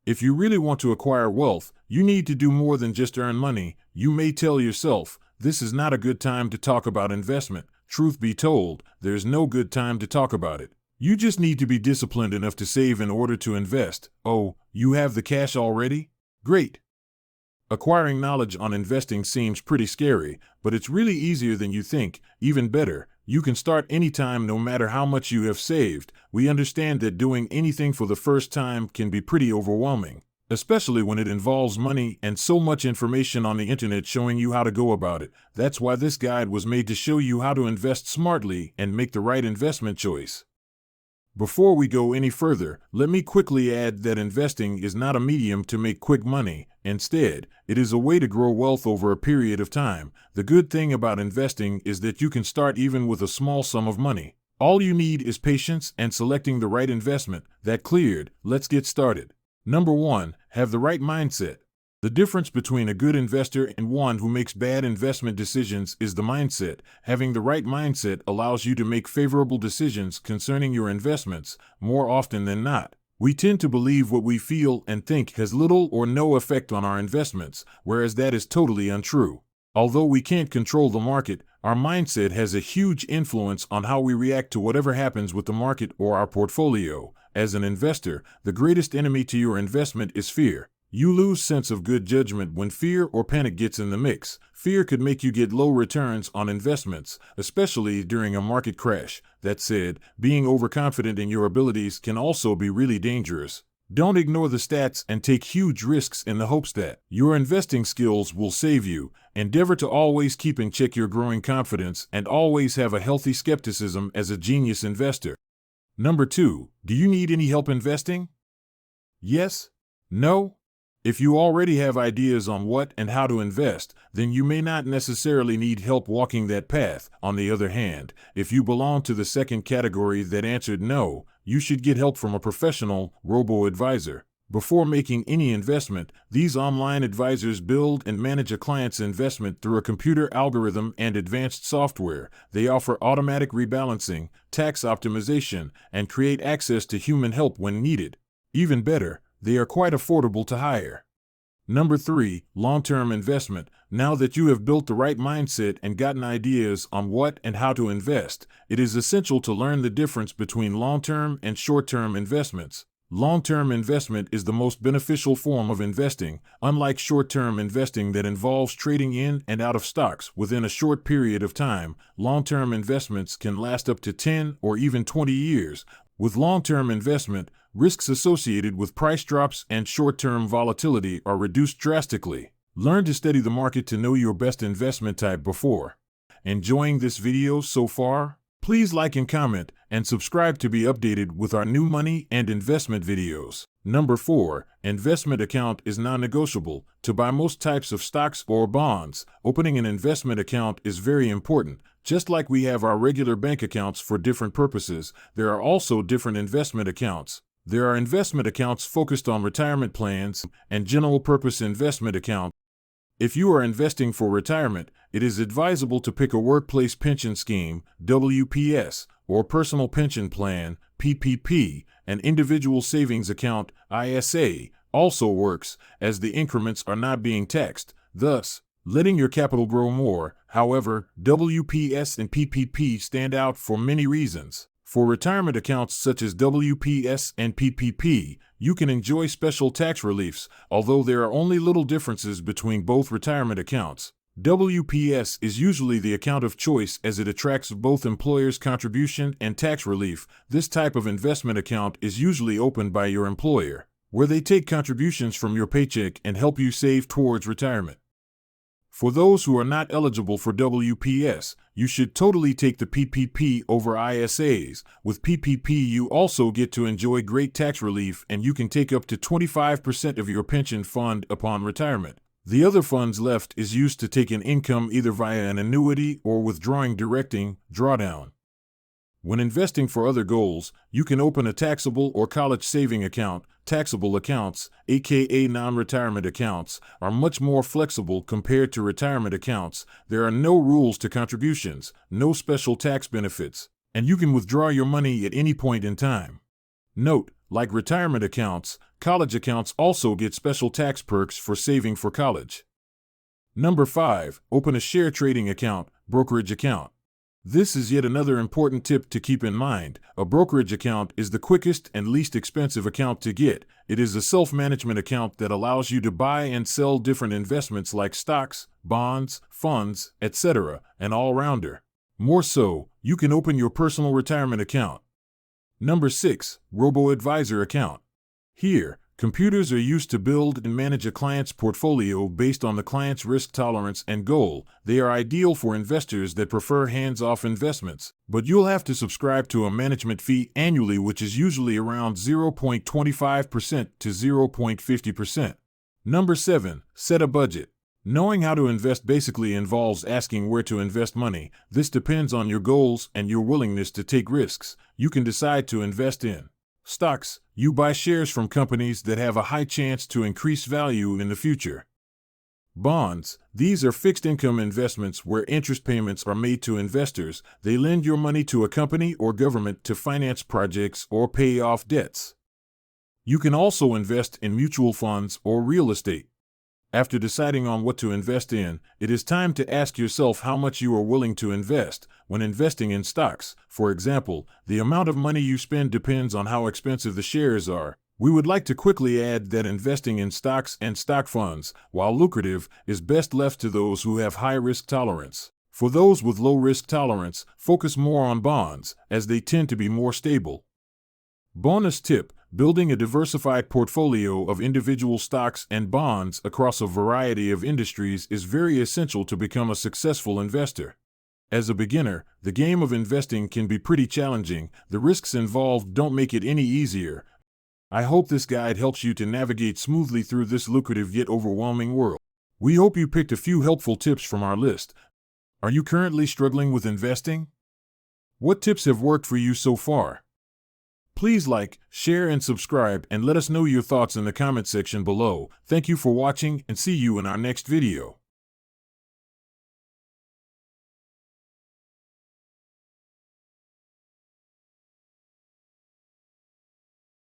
If you really want to acquire wealth, you need to do more than just earn money. You may tell yourself, this is not a good time to talk about investment. Truth be told, there's no good time to talk about it. You just need to be disciplined enough to save in order to invest. Oh, you have the cash already? Great. Acquiring knowledge on investing seems pretty scary, but it's really easier than you think. Even better, you can start anytime no matter how much you have saved. We understand that doing anything for the first time can be pretty overwhelming, especially when it involves money and so much information on the internet showing you how to go about it. That's why this guide was made to show you how to invest smartly and make the right investment choice. Before we go any further, let me quickly add that investing is not a medium to make quick money. Instead, it is a way to grow wealth over a period of time. The good thing about investing is that you can start even with a small sum of money. All you need is patience and selecting the right investment. That cleared, let's get started. Number 1, have the right mindset. The difference between a good investor and one who makes bad investment decisions is the mindset. Having the right mindset allows you to make favorable decisions concerning your investments more often than not. We tend to believe what we feel and think has little or no effect on our investments, whereas that is totally untrue. Although we can't control the market, our mindset has a huge influence on how we react to whatever happens with the market or our portfolio. As an investor, the greatest enemy to your investment is fear. You lose sense of good judgment when fear or panic gets in the mix. Fear could make you get low returns on investments, especially during a market crash. That said, being overconfident in your abilities can also be really dangerous. Don't ignore the stats and take huge risks in the hopes that your investing skills will save you. Endeavor to always keep in check your growing confidence and always have a healthy skepticism as a genius investor. Number 2, do you need any help investing? Yes? No? If you already have ideas on what and how to invest, then you may not necessarily need help walking that path. On the other hand, if you belong to the second category that answered no, you should get help from a professional robo-advisor. Before making any investment, these online advisors build and manage a client's investment through a computer algorithm and advanced software. They offer automatic rebalancing, tax optimization, and create access to human help when needed. Even better, they are quite affordable to hire. Number 3, long-term investment. Now that you have built the right mindset and gotten ideas on what and how to invest, it is essential to learn the difference between long-term and short-term investments. Long-term investment is the most beneficial form of investing. Unlike short-term investing that involves trading in and out of stocks within a short period of time, long-term investments can last up to 10 or even 20 years. With long-term investment, risks associated with price drops and short-term volatility are reduced drastically. Learn to study the market to know your best investment type before. Enjoying this video so far? Please like and comment and subscribe to be updated with our new money and investment videos. Number 4, investment account is non-negotiable. To buy most types of stocks or bonds, opening an investment account is very important. Just like we have our regular bank accounts for different purposes, there are also different investment accounts. There are investment accounts focused on retirement plans and general-purpose investment accounts. If you are investing for retirement, it is advisable to pick a workplace pension scheme, WPS, or personal pension plan, PPP. An individual savings account, ISA, also works, as the increments are not being taxed, thus letting your capital grow more. However, WPS and PPP stand out for many reasons. For retirement accounts such as WPS and PPP, you can enjoy special tax reliefs, although there are only little differences between both retirement accounts. WPS is usually the account of choice as it attracts both employer's contribution and tax relief. This type of investment account is usually opened by your employer, where they take contributions from your paycheck and help you save towards retirement. For those who are not eligible for WPS, you should totally take the PPP over ISAs. With PPP, you also get to enjoy great tax relief and you can take up to 25% of your pension fund upon retirement. The other funds left is used to take an income either via an annuity or withdrawing drawdown. When investing for other goals, you can open a taxable or college saving account. Taxable accounts, aka non-retirement accounts, are much more flexible compared to retirement accounts. There are no rules to contributions, no special tax benefits, and you can withdraw your money at any point in time. Note, Like retirement accounts, college accounts also get special tax perks for saving for college. Number 5. Open a share trading account, brokerage account. This is yet another important tip to keep in mind. A brokerage account is the quickest and least expensive account to get. It is a self-management account that allows you to buy and sell different investments like stocks, bonds, funds, etc., an all-rounder. More so, you can open your personal retirement account. Number 6. Robo-advisor account. Here, computers are used to build and manage a client's portfolio based on the client's risk tolerance and goal. They are ideal for investors that prefer hands-off investments, but you'll have to subscribe to a management fee annually, which is usually around 0.25% to 0.50%. Number 7. Set a budget. Knowing how to invest basically involves asking where to invest money. This depends on your goals and your willingness to take risks. You can decide to invest in stocks. You buy shares from companies that have a high chance to increase value in the future. Bonds. These are fixed income investments where interest payments are made to investors. They lend your money to a company or government to finance projects or pay off debts. You can also invest in mutual funds or real estate. After deciding on what to invest in, it is time to ask yourself how much you are willing to invest. When investing in stocks, for example, the amount of money you spend depends on how expensive the shares are. We would like to quickly add that investing in stocks and stock funds, while lucrative, is best left to those who have high risk tolerance. For those with low risk tolerance, focus more on bonds, as they tend to be more stable. Bonus tip: building a diversified portfolio of individual stocks and bonds across a variety of industries is very essential to become a successful investor. As a beginner, the game of investing can be pretty challenging. The risks involved don't make it any easier. I hope this guide helps you to navigate smoothly through this lucrative yet overwhelming world. We hope you picked a few helpful tips from our list. Are you currently struggling with investing? What tips have worked for you so far? Please like, share, and subscribe, and let us know your thoughts in the comment section below. Thank you for watching, and see you in our next video.